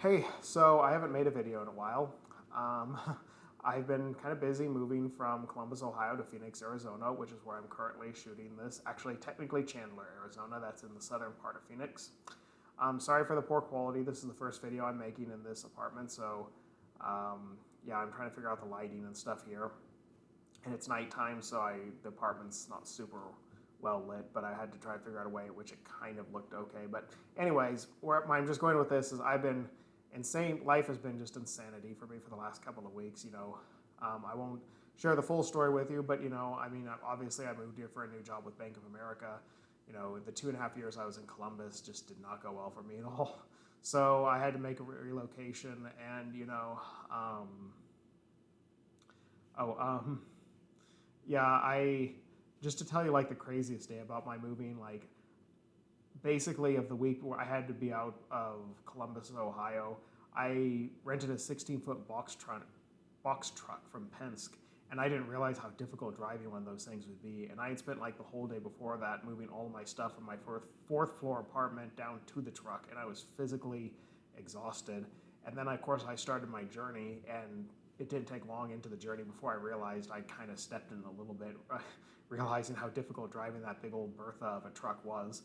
Hey, so I haven't made a video in a while. Um, I've been kind of busy moving from Columbus, Ohio to Phoenix, Arizona, which is where I'm currently shooting this. Actually, technically Chandler, Arizona. That's in the southern part of Phoenix. Sorry for the poor quality. This is the first video I'm making in this apartment, so yeah, I'm trying to figure out the lighting and stuff here. And it's nighttime, so the apartment's not super well lit, but I had to try to figure out a way in which it kind of looked okay. But anyways, where I'm just going with this is I've been insane. Life has been just insanity for me for the last couple of weeks. I won't share the full story with you, but I mean, obviously I moved here for a new job with Bank of America. The 2.5 years I was in Columbus just did not go well for me at all. So I had to make a relocation, and oh, yeah, I just to tell you like the craziest day about my moving, like basically of the week where I had to be out of Columbus, Ohio, I rented a 16-foot box truck from Penske, and I didn't realize how difficult driving one of those things would be. And I had spent like the whole day before that moving all of my stuff from my fourth floor apartment down to the truck, and I was physically exhausted. And then of course I started my journey, and it didn't take long into the journey before I realized I kind of stepped in a little bit, realizing how difficult driving that big old Bertha of a truck was.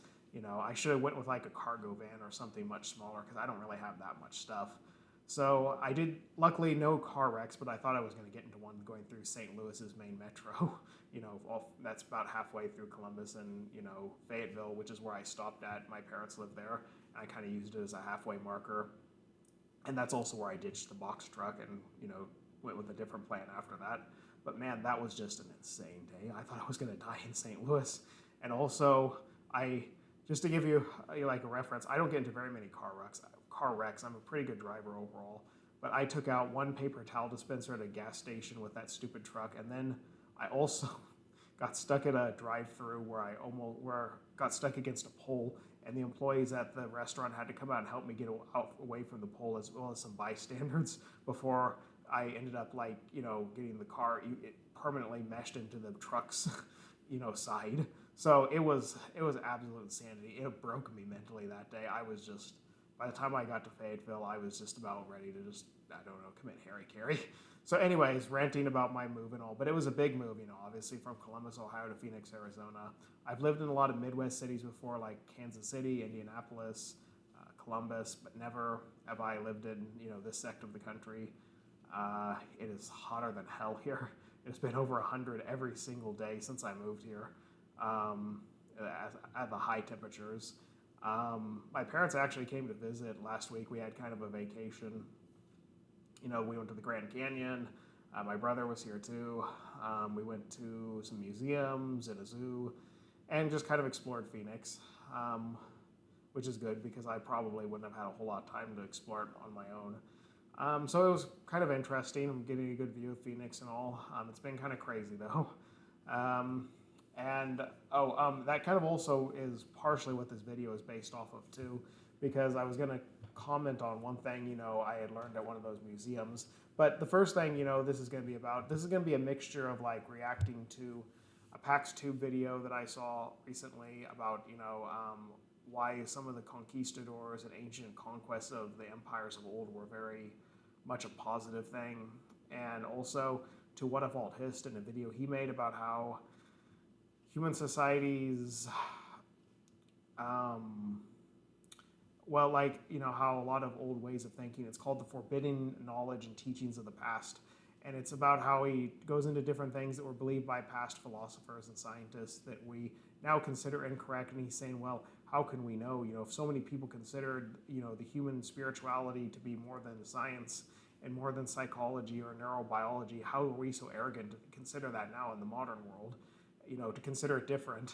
I should have went with like a cargo van or something much smaller because I don't really have that much stuff. So I did, luckily no car wrecks, but I thought I was going to get into one going through St. Louis's main metro. That's about halfway through Columbus and, Fayetteville, which is where I stopped at. My parents lived there, and I kind of used it as a halfway marker. And that's also where I ditched the box truck and, went with a different plan after that. But man, that was just an insane day. I thought I was going to die in St. Louis. And also, just to give you like a reference, I don't get into very many car wrecks. I'm a pretty good driver overall. But I took out one paper towel dispenser at a gas station with that stupid truck. And then I also got stuck at a drive-through where got stuck against a pole, and the employees at the restaurant had to come out and help me get out away from the pole, as well as some bystanders, before I ended up getting the car permanently meshed into the truck's side. So it was absolute insanity. It broke me mentally that day. I was just, by the time I got to Fayetteville, I was just about ready to just, I don't know, commit harry-carry. So anyways, ranting about my move and all, but it was a big move, obviously from Columbus, Ohio to Phoenix, Arizona. I've lived in a lot of Midwest cities before, like Kansas City, Indianapolis, Columbus, but never have I lived in, this sector of the country. It is hotter than hell here. It's been over 100 every single day since I moved here, at the high temperatures. My parents actually came to visit last week. We had kind of a vacation. We went to the Grand Canyon. My brother was here too. We went to some museums and a zoo and just kind of explored Phoenix, which is good because I probably wouldn't have had a whole lot of time to explore it on my own. So it was kind of interesting. I'm getting a good view of Phoenix and all. It's been kind of crazy though. That kind of also is partially what this video is based off of too, because I was going to comment on one thing, I had learned at one of those museums. But the first thing, this is going to be a mixture of like reacting to a Pax Tube video that I saw recently about, why some of the conquistadors and ancient conquests of the empires of old were very much a positive thing. And also to Whatifalthist in a video he made about how human societies, how a lot of old ways of thinking, it's called the forbidden knowledge and teachings of the past. And it's about how he goes into different things that were believed by past philosophers and scientists that we now consider incorrect. And he's saying, well, how can we know? If so many people considered, the human spirituality to be more than science and more than psychology or neurobiology, how are we so arrogant to consider that now in the modern world? To consider it different.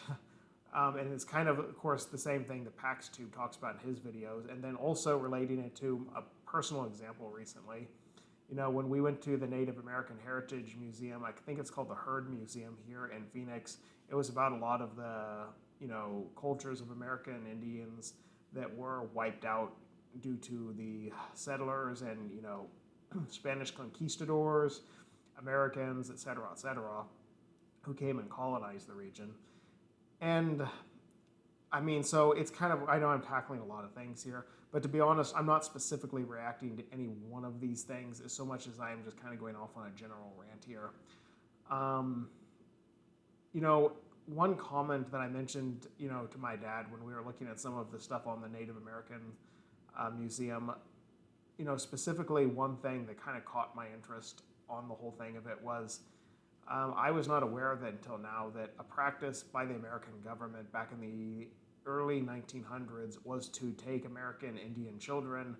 And it's kind of course, the same thing that Pax Tube talks about in his videos, and then also relating it to a personal example recently. When we went to the Native American Heritage Museum, I think it's called the Heard Museum here in Phoenix, it was about a lot of the, cultures of American Indians that were wiped out due to the settlers and, Spanish conquistadors, Americans, etc., who came and colonized the region. And I mean, so it's kind of, I know I'm tackling a lot of things here, but But to be honest, I'm not specifically reacting to any one of these things as so much as I am just kind of going off on a general rant here. You know, one comment that I mentioned, you know, to my dad when we were looking at some of the stuff on the Native American Museum, you know, specifically one thing that kind of caught my interest on the whole thing of it was I was not aware of it until now that a practice by the American government back in the early 1900s was to take American Indian children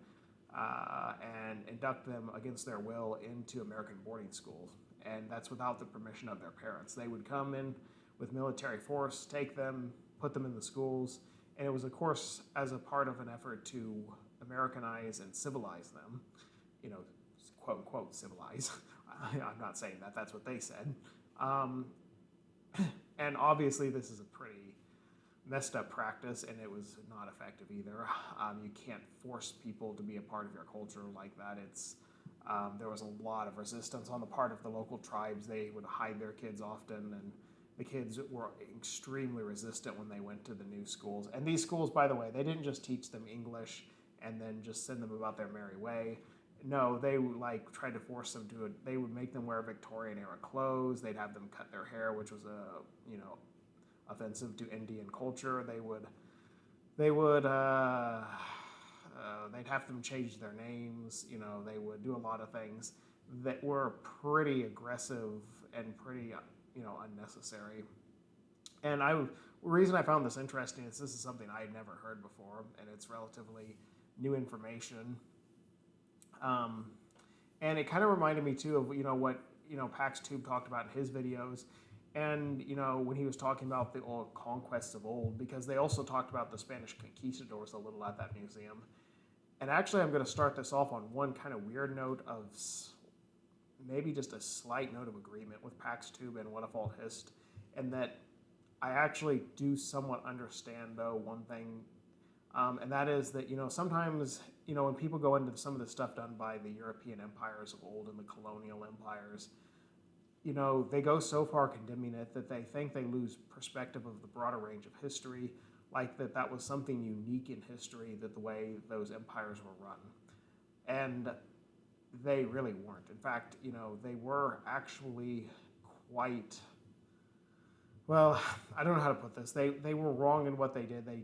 and induct them against their will into American boarding schools. And that's without the permission of their parents. They would come in with military force, take them, put them in the schools, and it was, of course, as a part of an effort to Americanize and civilize them, you know, quote unquote civilize. I'm not saying that, that's what they said. And obviously this is a pretty messed up practice, and it was not effective either. You can't force people to be a part of your culture like that. There was a lot of resistance on the part of the local tribes. They would hide their kids often, and the kids were extremely resistant when they went to the new schools. And these schools, by the way, they didn't just teach them English and then just send them about their merry way. No, they like tried to force them to it. They would make them wear Victorian era clothes. They'd have them cut their hair, which was offensive to Indian culture. They'd have them change their names. You know, they would do a lot of things that were pretty aggressive and pretty, unnecessary. And the reason I found this interesting is this is something I had never heard before, and it's relatively new information. And it kind of reminded me too of, what, Pax Tube talked about in his videos. And, when he was talking about the old conquests of old, because they also talked about the Spanish conquistadors a little at that museum. And actually, I'm going to start this off on one kind of weird note of maybe just a slight note of agreement with Pax Tube and Whatifalthist, and that I actually do somewhat understand, though, one thing, and that is that, sometimes, when people go into some of the stuff done by the European empires of old and the colonial empires, they go so far condemning it that they think they lose perspective of the broader range of history, like that was something unique in history, that the way those empires were run. And they really weren't. In fact, they were actually quite, well, I don't know how to put this. They were wrong in what they did. They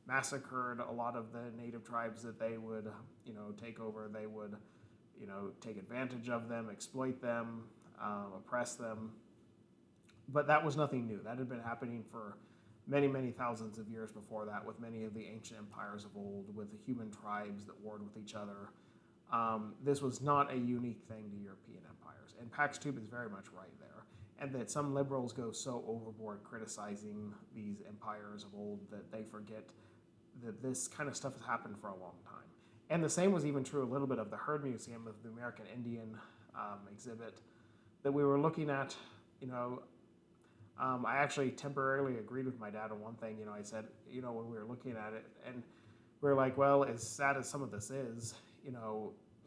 massacred a lot of the native tribes that they would, take over. They would, take advantage of them, exploit them, oppress them. But that was nothing new. That had been happening for many, many thousands of years before that, with many of the ancient empires of old, with the human tribes that warred with each other. This was not a unique thing to European empires. And Pax Tube is very much right there. And that some liberals go so overboard criticizing these empires of old that they forget that this kind of stuff has happened for a long time. And the same was even true a little bit of the Heard Museum, of the American Indian exhibit that we were looking at. I actually temporarily agreed with my dad on one thing. I said, when we were looking at it, and we were like, well, as sad as some of this is,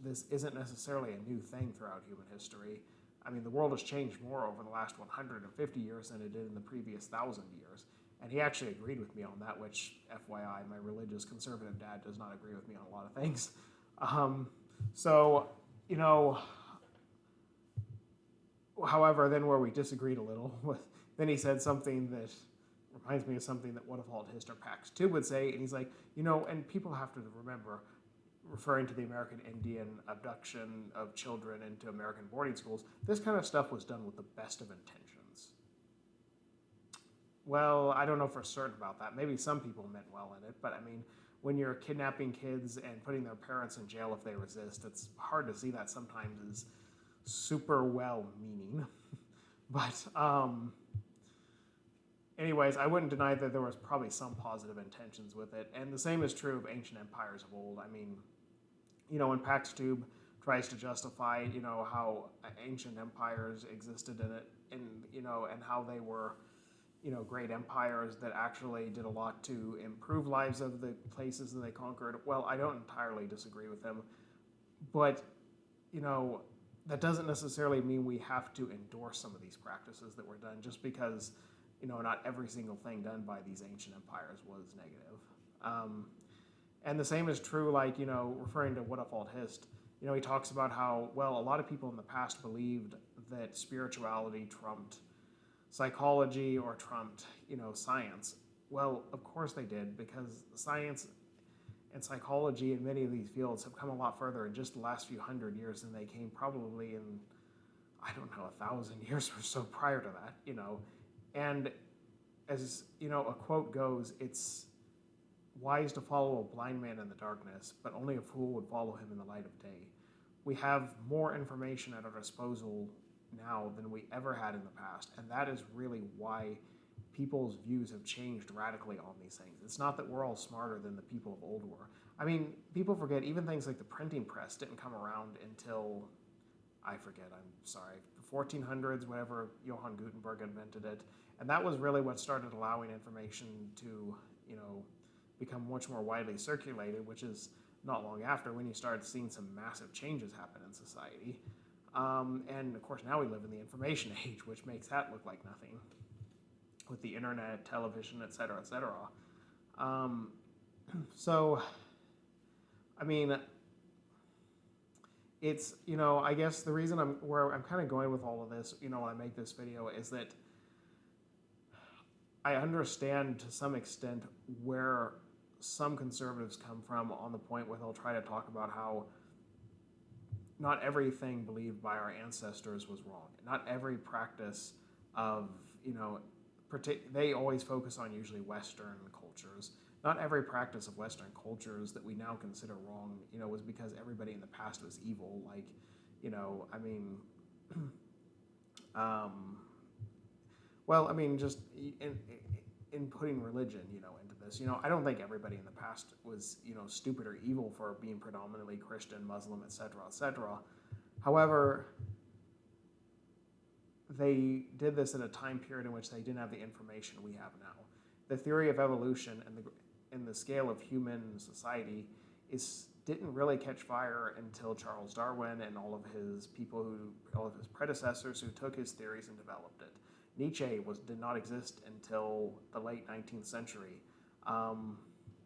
this isn't necessarily a new thing throughout human history. I mean, the world has changed more over the last 150 years than it did in the previous 1,000 years. And he actually agreed with me on that, which, FYI, my religious conservative dad does not agree with me on a lot of things. However, then where we disagreed a little, then he said something that reminds me of something that Whatifalthist or Pax Tube would say, and he's like, and people have to remember, referring to the American Indian abduction of children into American boarding schools, this kind of stuff was done with the best of intentions. Well, I don't know for certain about that. Maybe some people meant well in it, but I mean, when you're kidnapping kids and putting their parents in jail if they resist, it's hard to see that sometimes as super well-meaning. But anyways, I wouldn't deny that there was probably some positive intentions with it. And the same is true of ancient empires of old. I mean, when Pax Tube tries to justify, how ancient empires existed in it, and how they were, great empires that actually did a lot to improve lives of the places that they conquered. Well, I don't entirely disagree with them, but, that doesn't necessarily mean we have to endorse some of these practices that were done just because, not every single thing done by these ancient empires was negative. And the same is true, like, referring to Whatifalthist, he talks about how, well, a lot of people in the past believed that spirituality trumped psychology or trumped, science. Well, of course they did, because science and psychology in many of these fields have come a lot further in just the last few hundred years than they came probably in, I don't know, 1,000 years or so prior to that, And as, a quote goes, it's wise to follow a blind man in the darkness, but only a fool would follow him in the light of day. We have more information at our disposal now than we ever had in the past, and that is really why people's views have changed radically on these things. It's not that we're all smarter than the people of old were. I mean, people forget even things like the printing press didn't come around until, I forget, I'm sorry, the 1400s, whatever, Johann Gutenberg invented it. And that was really what started allowing information to, become much more widely circulated, which is not long after when you started seeing some massive changes happen in society. And of course, now we live in the information age, which makes that look like nothing with the internet, television, et cetera, et cetera. So, I mean, it's, I guess the reason I'm kind of going with all of this, when I make this video, is that I understand to some extent where some conservatives come from on the point where they'll try to talk about how not everything believed by our ancestors was wrong. Not every practice of, they always focus on usually Western cultures. Not every practice of Western cultures that we now consider wrong, was because everybody in the past was evil. Like, well, I mean, just in putting religion, into this, I don't think everybody in the past was, stupid or evil for being predominantly Christian, Muslim, et cetera, et cetera. However, they did this in a time period in which they didn't have the information we have now. The theory of evolution and the scale of human society didn't really catch fire until Charles Darwin and all of his predecessors who took his theories and developed it. Nietzsche did not exist until the late 19th century.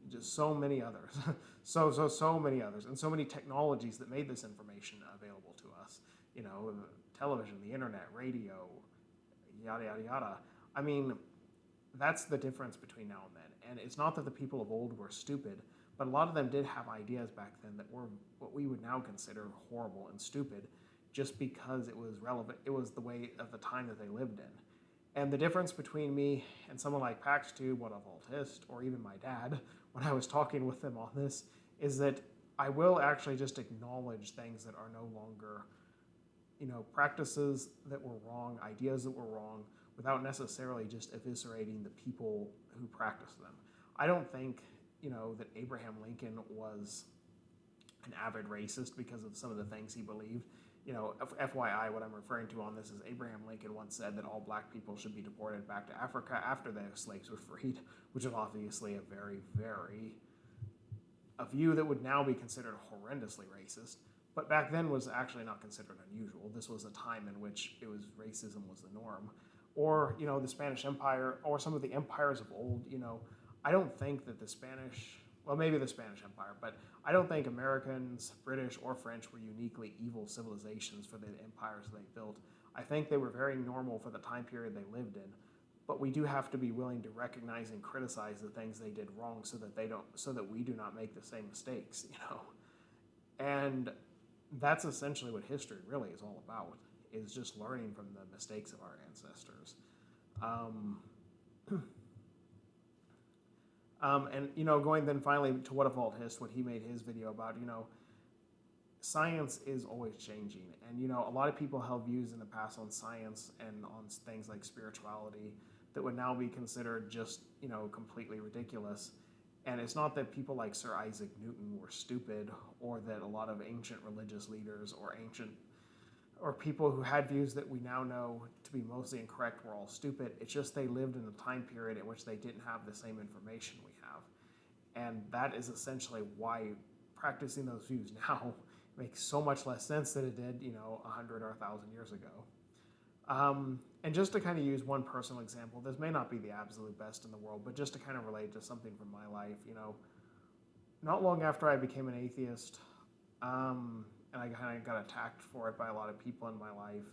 Just so many others, so many others, and so many technologies that made this information available to us. Television, the internet, radio, yada, yada, yada. I mean, that's the difference between now and then. And it's not that the people of old were stupid, but a lot of them did have ideas back then that were what we would now consider horrible and stupid just because it was relevant. It was the way of the time that they lived in. And the difference between me and someone like Pax Tube, Whatifalthist, or even my dad, when I was talking with them on this, is that I will actually just acknowledge things that are no longer, practices that were wrong, ideas that were wrong, without necessarily just eviscerating the people who practice them. I don't think, that Abraham Lincoln was an avid racist because of some of the things he believed. FYI, what I'm referring to on this is Abraham Lincoln once said that all black people should be deported back to Africa after the slaves were freed, which is obviously a view that would now be considered horrendously racist, but back then was actually not considered unusual. This was a time in which racism was the norm. Or, the Spanish Empire, or some of the empires of old, I don't think that maybe the Spanish Empire, but I don't think Americans, British, or French were uniquely evil civilizations for the empires they built. I think they were very normal for the time period they lived in, but we do have to be willing to recognize and criticize the things they did wrong so that we do not make the same mistakes, And that's essentially what history really is all about, is just learning from the mistakes of our ancestors. And, going then finally to Whatifalthist, what he made his video about, science is always changing. And, a lot of people held views in the past on science and on things like spirituality that would now be considered just, completely ridiculous. And it's not that people like Sir Isaac Newton were stupid, or that a lot of ancient religious leaders or people who had views that we now know to be mostly incorrect were all stupid. It's just they lived in a time period in which they didn't have the same information we have. And that is essentially why practicing those views now makes so much less sense than it did, 100 or 1,000 years ago. And just to kind of use one personal example, this may not be the absolute best in the world, but just to kind of relate to something from my life, not long after I became an atheist, and I kind of got attacked for it by a lot of people in my life,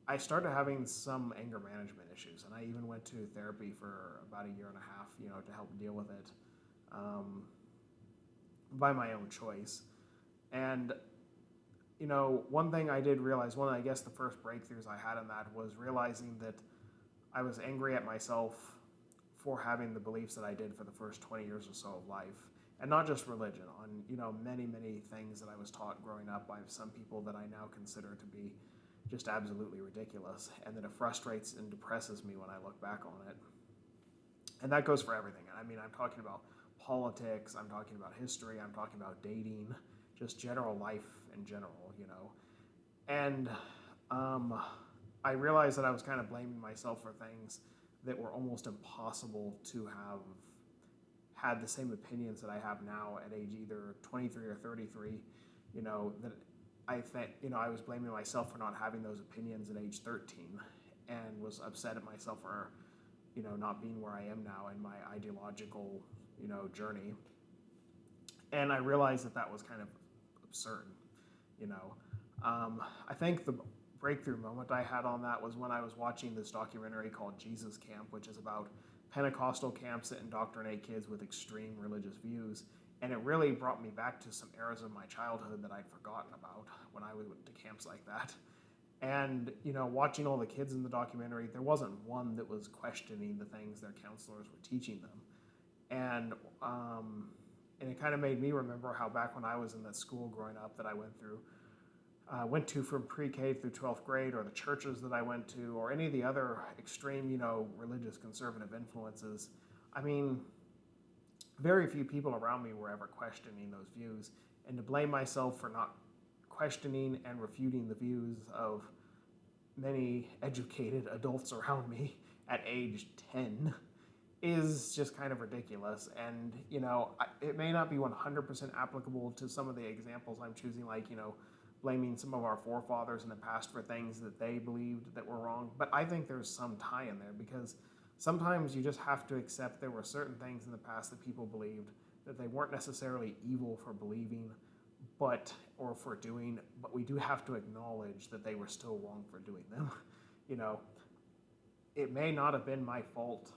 I started having some anger management issues, and I even went to therapy for about a year and a half, to help deal with it, by my own choice. And one thing I did realize, I guess the first breakthroughs I had in that was realizing that I was angry at myself for having the beliefs that I did for the first 20 years or so of life. And not just religion, on, many, many things that I was taught growing up by some people that I now consider to be just absolutely ridiculous, and that it frustrates and depresses me when I look back on it. And that goes for everything. I mean, I'm talking about politics, I'm talking about history, I'm talking about dating, just general life in general, And I realized that I was kind of blaming myself for things that were almost impossible to have had the same opinions that I have now at age either 23 or 33, that I think, I was blaming myself for not having those opinions at age 13, and was upset at myself for, not being where I am now in my ideological, journey. And I realized that was kind of absurd, I think the breakthrough moment I had on that was when I was watching this documentary called Jesus Camp, which is about Pentecostal camps that indoctrinate kids with extreme religious views. And it really brought me back to some eras of my childhood that I'd forgotten about when I went to camps like that. And, watching all the kids in the documentary, there wasn't one that was questioning the things their counselors were teaching them. And it kind of made me remember how back when I was in that school growing up that I went to from pre-K through 12th grade, or the churches that I went to, or any of the other extreme, religious conservative influences. I mean, very few people around me were ever questioning those views. And to blame myself for not questioning and refuting the views of many educated adults around me at age 10 is just kind of ridiculous. And, it may not be 100% applicable to some of the examples I'm choosing, like, blaming some of our forefathers in the past for things that they believed that were wrong. But I think there's some tie in there, because sometimes you just have to accept there were certain things in the past that people believed that they weren't necessarily evil for believing, or for doing, but we do have to acknowledge that they were still wrong for doing them. It may not have been my fault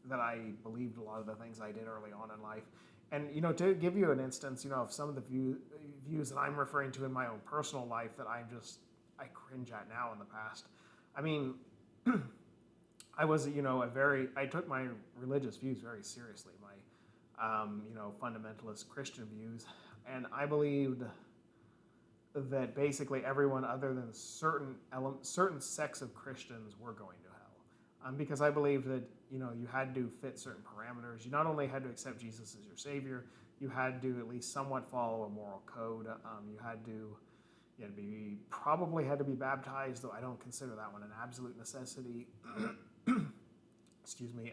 that I believed a lot of the things I did early on in life. And, to give you an instance, of some of the views that I'm referring to in my own personal life that I cringe at now in the past. I mean, I was, I took my religious views very seriously, my, fundamentalist Christian views. And I believed that basically everyone other than certain sects of Christians were going to hell. Because I believed that, you had to fit certain parameters. You not only had to accept Jesus as your savior, you had to at least somewhat follow a moral code. Probably had to be baptized, though I don't consider that one an absolute necessity. Excuse me.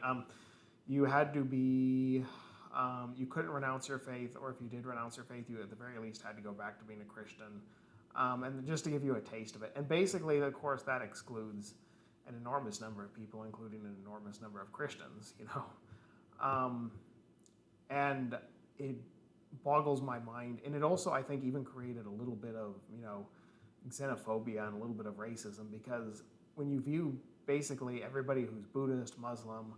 You had to be, you couldn't renounce your faith, or if you did renounce your faith, you at the very least had to go back to being a Christian. And just to give you a taste of it. And basically, of course, that excludes an enormous number of people, including an enormous number of Christians, and it boggles my mind. And it also, I think, even created a little bit of, xenophobia and a little bit of racism, because when you view basically everybody who's Buddhist, Muslim,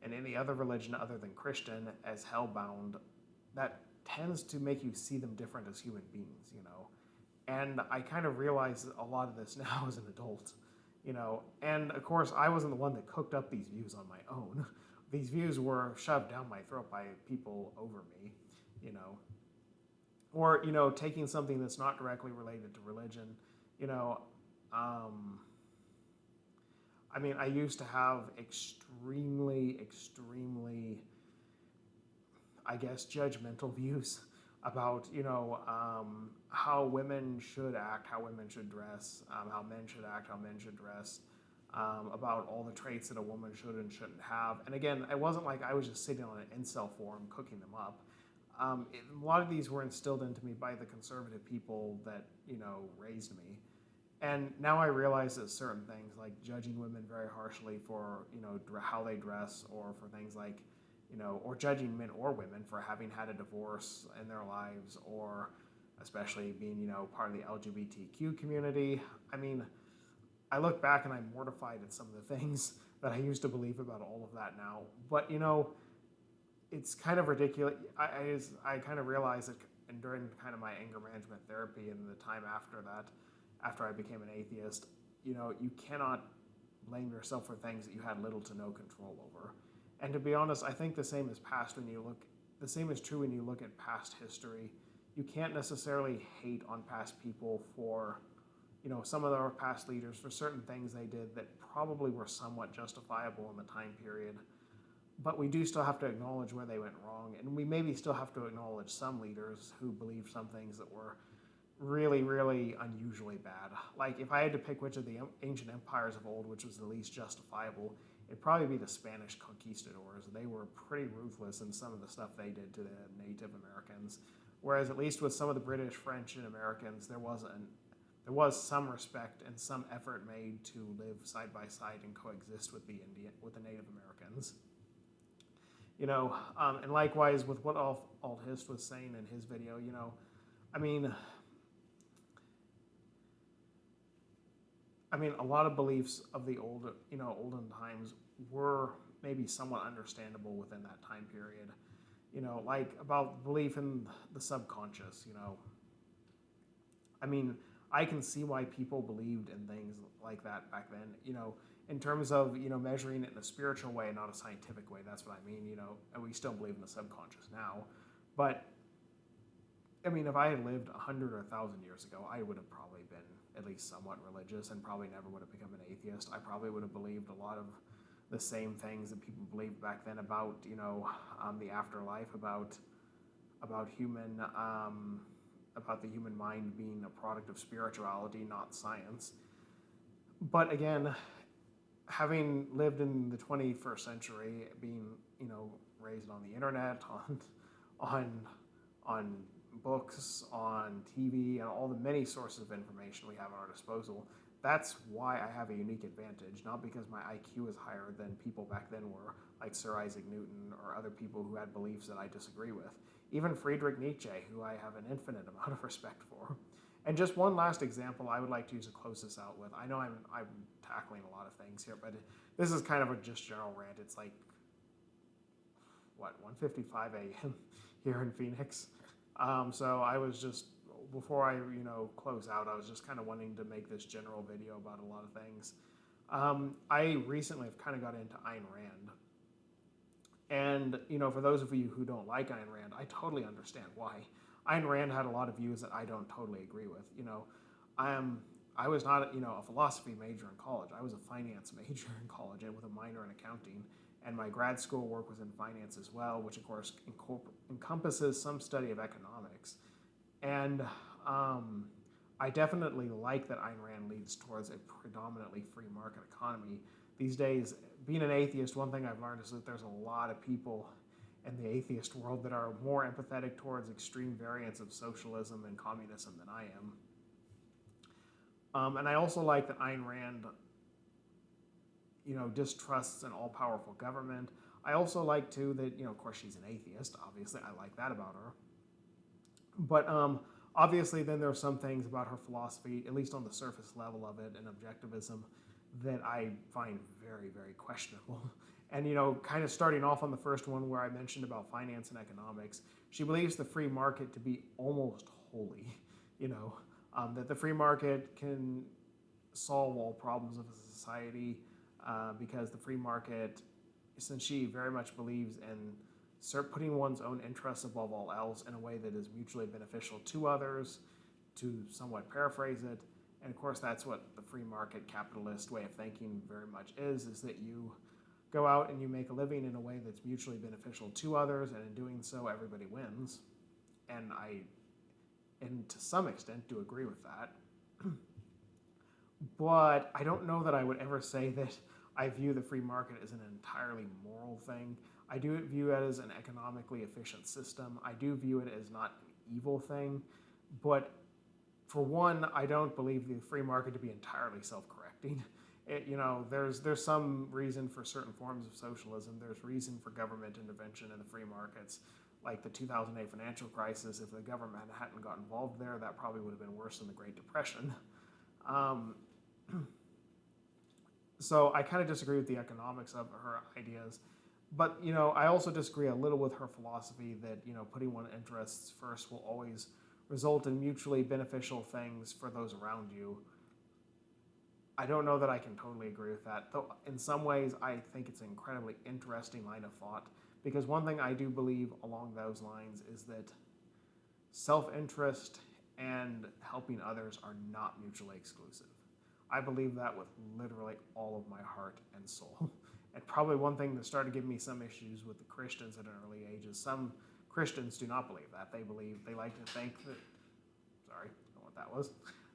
and any other religion other than Christian as hellbound, that tends to make you see them different as human beings, And I kind of realize a lot of this now as an adult. And of course, I wasn't the one that cooked up these views on my own. These views were shoved down my throat by people over me, or, taking something that's not directly related to religion, I mean, I used to have extremely, I guess, judgmental views about, how women should act, how women should dress, how men should act, how men should dress, about all the traits that a woman should and shouldn't have. And again, it wasn't like I was just sitting on an incel forum cooking them up. A lot of these were instilled into me by the conservative people that, raised me. And now I realize that certain things, like judging women very harshly for, how they dress, or for things like, or judging men or women for having had a divorce in their lives, or especially being, part of the LGBTQ community. I mean, I look back and I'm mortified at some of the things that I used to believe about all of that now. But, it's kind of ridiculous. I kind of realized that during kind of my anger management therapy and the time after that, after I became an atheist, you cannot blame yourself for things that you had little to no control over. And to be honest, I think the same is true when you look at past history. You can't necessarily hate on past people for, some of our past leaders for certain things they did that probably were somewhat justifiable in the time period. But we do still have to acknowledge where they went wrong, and we maybe still have to acknowledge some leaders who believed some things that were really, really unusually bad. Like, if I had to pick which of the ancient empires of old, which was the least justifiable, it'd probably be the Spanish conquistadors. They were pretty ruthless in some of the stuff they did to the Native Americans. Whereas at least with some of the British, French, and Americans, there was some respect and some effort made to live side by side and coexist with the Native Americans. And likewise with what Alt-Hist was saying in his video, I mean, a lot of beliefs of the olden times were maybe somewhat understandable within that time period. Like about belief in the subconscious, I can see why people believed in things like that back then, in terms of, measuring it in a spiritual way, not a scientific way. That's what I mean, and we still believe in the subconscious now. But, if I had lived 100 or 1,000 years ago, I would have probably been at least somewhat religious and probably never would have become an atheist. I probably would have believed a lot of the same things that people believed back then about, the afterlife, about human, about the human mind being a product of spirituality, not science. But again, having lived in the 21st century, being, raised on the internet, on books, on TV, and all the many sources of information we have at our disposal, that's why I have a unique advantage, not because my IQ is higher than people back then were, like Sir Isaac Newton or other people who had beliefs that I disagree with. Even Friedrich Nietzsche, who I have an infinite amount of respect for. And just one last example I would like to use to close this out with. I know I'm tackling a lot of things here, but this is kind of a just general rant. It's like, 1:55 a.m. here in Phoenix. So I was just, before I, close out, I was just kind of wanting to make this general video about a lot of things. I recently have kind of got into Ayn Rand. And, for those of you who don't like Ayn Rand, I totally understand why. Ayn Rand had a lot of views that I don't totally agree with. I was not, a philosophy major in college. I was a finance major in college and with a minor in accounting. And my grad school work was in finance as well, which of course encompasses some study of economics. And I definitely like that Ayn Rand leads towards a predominantly free market economy. These days, being an atheist, one thing I've learned is that there's a lot of people in the atheist world that are more empathetic towards extreme variants of socialism and communism than I am. And I also like that Ayn Rand, distrusts an all-powerful government. I also like, too, that, of course, she's an atheist. Obviously, I like that about her. But obviously, then there are some things about her philosophy, at least on the surface level of it, and objectivism, that I find very, very questionable. And, kind of starting off on the first one where I mentioned about finance and economics, she believes the free market to be almost holy, that the free market can solve all problems of a society because the free market, since she very much believes in putting one's own interests above all else in a way that is mutually beneficial to others, to somewhat paraphrase it. And of course, that's what the free market capitalist way of thinking very much is that you go out and you make a living in a way that's mutually beneficial to others, and in doing so, everybody wins. And to some extent, do agree with that. But I don't know that I would ever say that I view the free market as an entirely moral thing. I do view it as an economically efficient system. I do view it as not an evil thing. But for one, I don't believe the free market to be entirely self-correcting. There's some reason for certain forms of socialism. There's reason for government intervention in the free markets, like the 2008 financial crisis. If the government hadn't got involved there, that probably would have been worse than the Great Depression. Um, so I kind of disagree with the economics of her ideas. But, I also disagree a little with her philosophy that, putting one's interests first will always result in mutually beneficial things for those around you. I don't know that I can totally agree with that, though in some ways I think it's an incredibly interesting line of thought, because one thing I do believe along those lines is that self-interest and helping others are not mutually exclusive. I believe that with literally all of my heart and soul. And probably one thing that started giving me some issues with the Christians at an early age is some Christians do not believe that. They like to think that, sorry, I don't know what that was.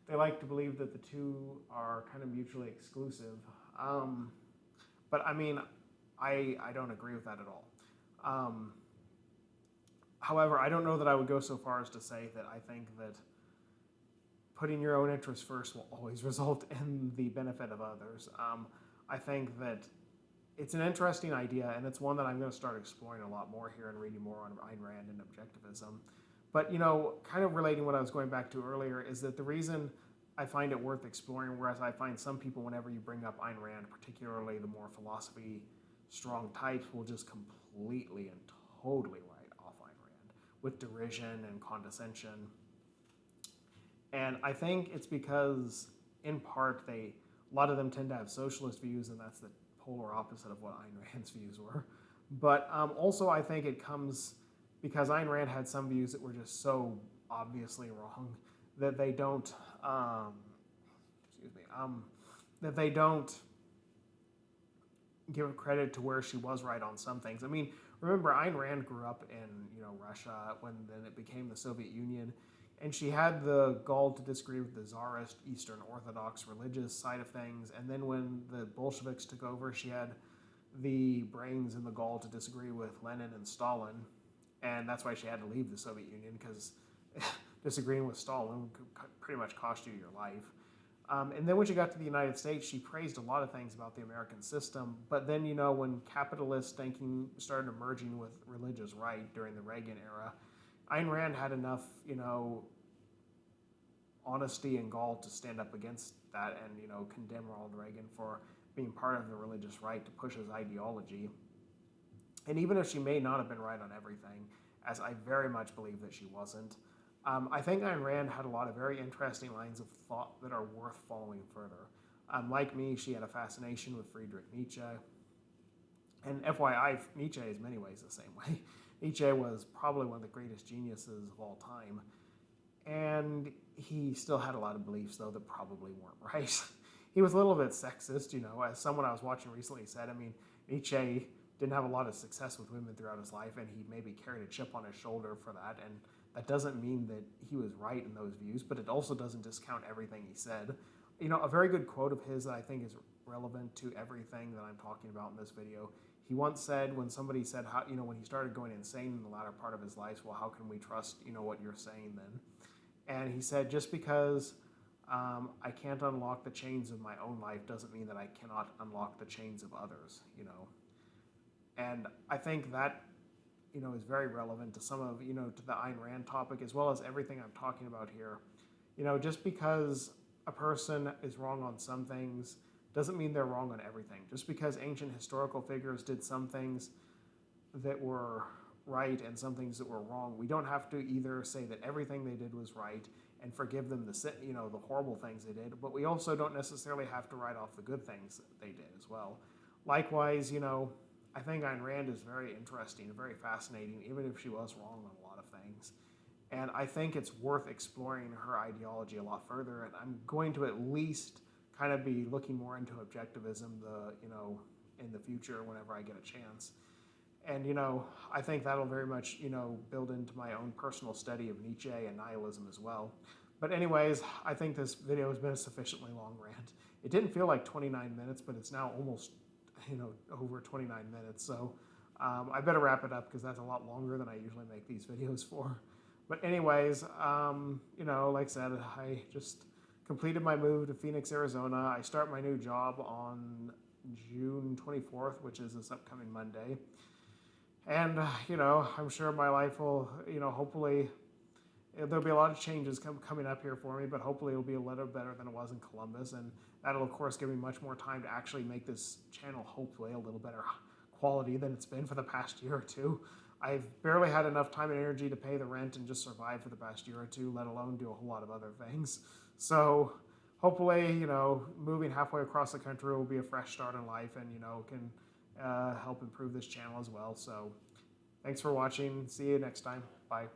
They like to believe that the two are kind of mutually exclusive. But I mean, I don't agree with that at all. However, I don't know that I would go so far as to say that I think that putting your own interests first will always result in the benefit of others. I think that it's an interesting idea, and it's one that I'm going to start exploring a lot more here and reading more on Ayn Rand and objectivism. But, kind of relating what I was going back to earlier is that the reason I find it worth exploring, whereas I find some people, whenever you bring up Ayn Rand, particularly the more philosophy-strong types, will just completely and totally write off Ayn Rand with derision and condescension. And I think it's because, in part, a lot of them tend to have socialist views, and that's the polar opposite of what Ayn Rand's views were. But also I think it comes because Ayn Rand had some views that were just so obviously wrong that they don't, that they don't give credit to where she was right on some things. I mean, remember Ayn Rand grew up in Russia when then it became the Soviet Union, and she had the gall to disagree with the Tsarist Eastern Orthodox religious side of things. And then when the Bolsheviks took over, she had the brains and the gall to disagree with Lenin and Stalin. And that's why she had to leave the Soviet Union, because disagreeing with Stalin could pretty much cost you your life. And then when she got to the United States, she praised a lot of things about the American system. But then, when capitalist thinking started emerging with religious right during the Reagan era, Ayn Rand had enough, honesty and gall to stand up against that and, condemn Ronald Reagan for being part of the religious right to push his ideology. And even if she may not have been right on everything, as I very much believe that she wasn't, I think Ayn Rand had a lot of very interesting lines of thought that are worth following further. Like me, she had a fascination with Friedrich Nietzsche. And FYI, Nietzsche is in many ways the same way. Nietzsche was probably one of the greatest geniuses of all time. And he still had a lot of beliefs, though, that probably weren't right. He was a little bit sexist, as someone I was watching recently said. I mean, Nietzsche didn't have a lot of success with women throughout his life, and he maybe carried a chip on his shoulder for that. And that doesn't mean that he was right in those views, but it also doesn't discount everything he said. A very good quote of his that I think is relevant to everything that I'm talking about in this video. He once said, when somebody said, how, when he started going insane in the latter part of his life, well, how can we trust, what you're saying then? And he said, just because I can't unlock the chains of my own life doesn't mean that I cannot unlock the chains of others, And I think that, is very relevant to some of, to the Ayn Rand topic, as well as everything I'm talking about here. Just because a person is wrong on some things doesn't mean they're wrong on everything. Just because ancient historical figures did some things that were right and some things that were wrong, we don't have to either say that everything they did was right and forgive them the horrible things they did, but we also don't necessarily have to write off the good things that they did as well. Likewise, I think Ayn Rand is very interesting and very fascinating, even if she was wrong on a lot of things. And I think it's worth exploring her ideology a lot further, and I'm going to at least kind of be looking more into objectivism, in the future whenever I get a chance. And, I think that'll very much, build into my own personal study of Nietzsche and nihilism as well. But anyways, I think this video has been a sufficiently long rant. It didn't feel like 29 minutes, but it's now almost, over 29 minutes. So I better wrap it up because that's a lot longer than I usually make these videos for. But anyways, like I said, I just completed my move to Phoenix, Arizona. I start my new job on June 24th, which is this upcoming Monday. And, I'm sure my life will, hopefully, there'll be a lot of changes coming up here for me, but hopefully it'll be a little better than it was in Columbus. And that'll, of course, give me much more time to actually make this channel, hopefully, a little better quality than it's been for the past year or two. I've barely had enough time and energy to pay the rent and just survive for the past year or two, let alone do a whole lot of other things. So hopefully, moving halfway across the country will be a fresh start in life and, can help improve this channel as well. So thanks for watching. See you next time. Bye.